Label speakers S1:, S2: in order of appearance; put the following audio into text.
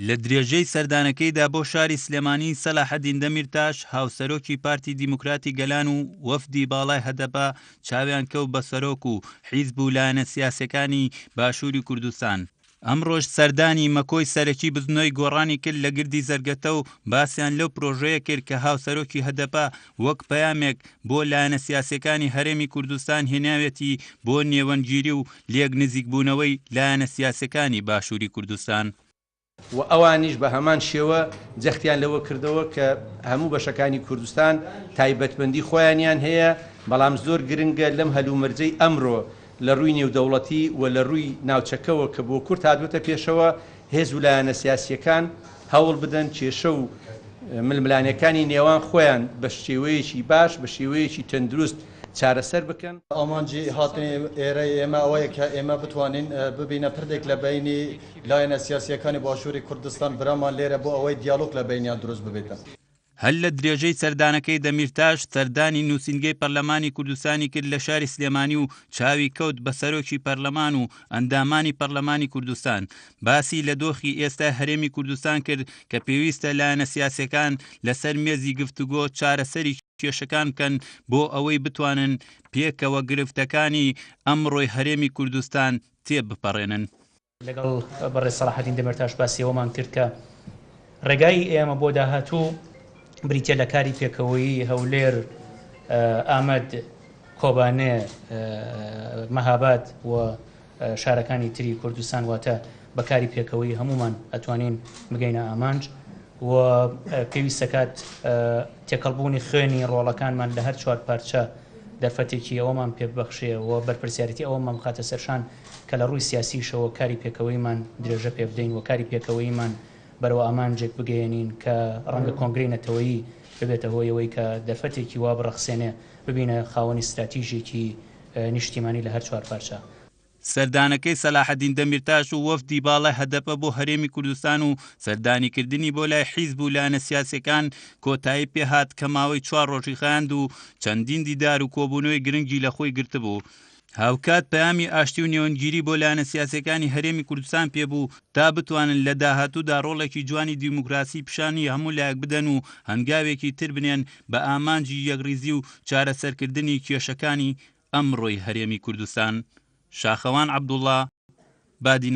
S1: لە درێژەی سەردانەکەیدا بۆ شاری سلێمانی سەلاحەدین دەمیرتاش هاوسەرۆکی پارتی دیموکراتی گەلان و وەفدی باڵای هەدەپە چاویان کەوت بە سەرۆک و حیزب و لایەنە سیاسەکانی باشووری کوردستان. ئەمڕۆژ سەردانی مەکۆی سەرەکی بزنەوەی گۆڕانی کرد لە گردی زەرگەتە و باسییان لەو پرۆژەیە کرد کە هاوسەرۆکی هەدەپە وەک پەیامێک بۆ لایەنە سیاسەکانی هەرێمی کوردستان هێناوێتی بۆ نێوەنگیری و لێک نزیکبوونەوەی لایەنە سیاسەکانی باشووری کوردستان.
S2: و ئەوانیش بە هەمان شێوە جەختیان لەوە کردەوە کە هەموو بەشەکانی کوردستان تایبەتمەندی خۆیانیان هەیە، بەڵام زۆر گرنگە لەم هەلومەرجەی ئەمڕۆ لە ڕووی نێودەوڵەتی و لە ڕووی ناوچەکەوە کە بۆ کورت هاتووەتە پێشەوە هێز و لایەنە سیاسیەکان هەوڵ بدەن کێشە و ململانەکانی نێوان خۆیان بە شێوەیەکی باش بە شێوەیەکی تەندروست چارەسەر بکەن.
S3: ئامانجی هاتنی ئێرە ئێمە ئەوەیە کە ئێمە بتوانین ببینە پردێک لە بینی لایەنە سیاسیەکانی باشووری کوردستان برامان لێرە بۆ ئەوەی دیالۆگ لە بینیان دروست ببێتە.
S1: هەل لە درێژەی سەردانەکەی دەمیرتاش سەردانی نووسینگەی پەرلەمانی کوردستانی کرد لە شاری سلێمانی و چاوی کەوت بە سەرۆکی پەرلەمان و ئەندامانی پەرلەمانی کوردستان. باسی لە دۆخی ئێستا هەرێمی کوردستان کرد کە پێویستە لایەنە سیاسەکان لەسەر مێزی گفتوگۆ چارەسەری کێشەکان بکەن بۆ ئەوەی بتوانن پێکەوە گرفتەکانی ئەمڕۆی هەرێمی کوردستان تێبپەڕێنن.
S4: لەگەڵ بەڕێ سەلاحەدین دەمیرتاش باسی ئەومان کرد کە ڕێگای ئێمە بۆ داهاتوو بریتە لە کاری پێکەوەی هەولێر، ئامەد، کۆبانێ، مەهاباد و شارەکانی تری کوردستان واتە بەکاری پێکەوەی هەمومان ئەتوانین بگەینە ئامانج و پێویستە کات تێکەڵبوونی خوێنی ڕۆڵەکانمان لە هەر چوار پارچە دەرفەتێکی ئەوەمان پێبەخشێ و بەرپرسیارەتی ئەوەمان بخاتە سەرشان کە لە ڕووی سیاسیشەوە کاری پێکەوەیمان درێژە پێ بدەین و کاری پێکەوەیمان بەرەوە ئامانجێک بگەێنین کە ڕەنگە کۆنگرەی نەتەوەیی ببێتە هۆیەوەی کە دەرفەتێکی وا بڕەخسێنێ ببینە خاوەنی استراتیژێکی نیشتیمانی لە هەر چوار پارچە.
S1: سەردانەکەی سەلاحەدین دەمیرتاش و وەفدی باڵای هەدەپە بۆ هەرێمی کوردستان و سەردانیکردنی بۆ لای حیزب و لایەنە سیاسەکان کۆتایی پێهات کە ماوەی 4 ڕۆژی خایاند و چەندین دیدار و کۆبوونەوەی گرنگی لە خۆی گرتبوو. هاوکات پەیامی ئاشتی و نێوەنگیری بۆ لایەنە سیاسەکانی هەرێمی کوردستان پێبوو تا بتوانن لە داهاتوودا ڕۆڵێکی جوانی دیموکراسی پیشانی هەموو لایەک بدەن و هەنگاوێکی تر بنێن بە ئامانجی یەکریزی و چارەسەرکردنی کێشەکانی ئەمڕۆی هەرێمی کوردستان. شاخەوان عەبدوڵڵا، بادی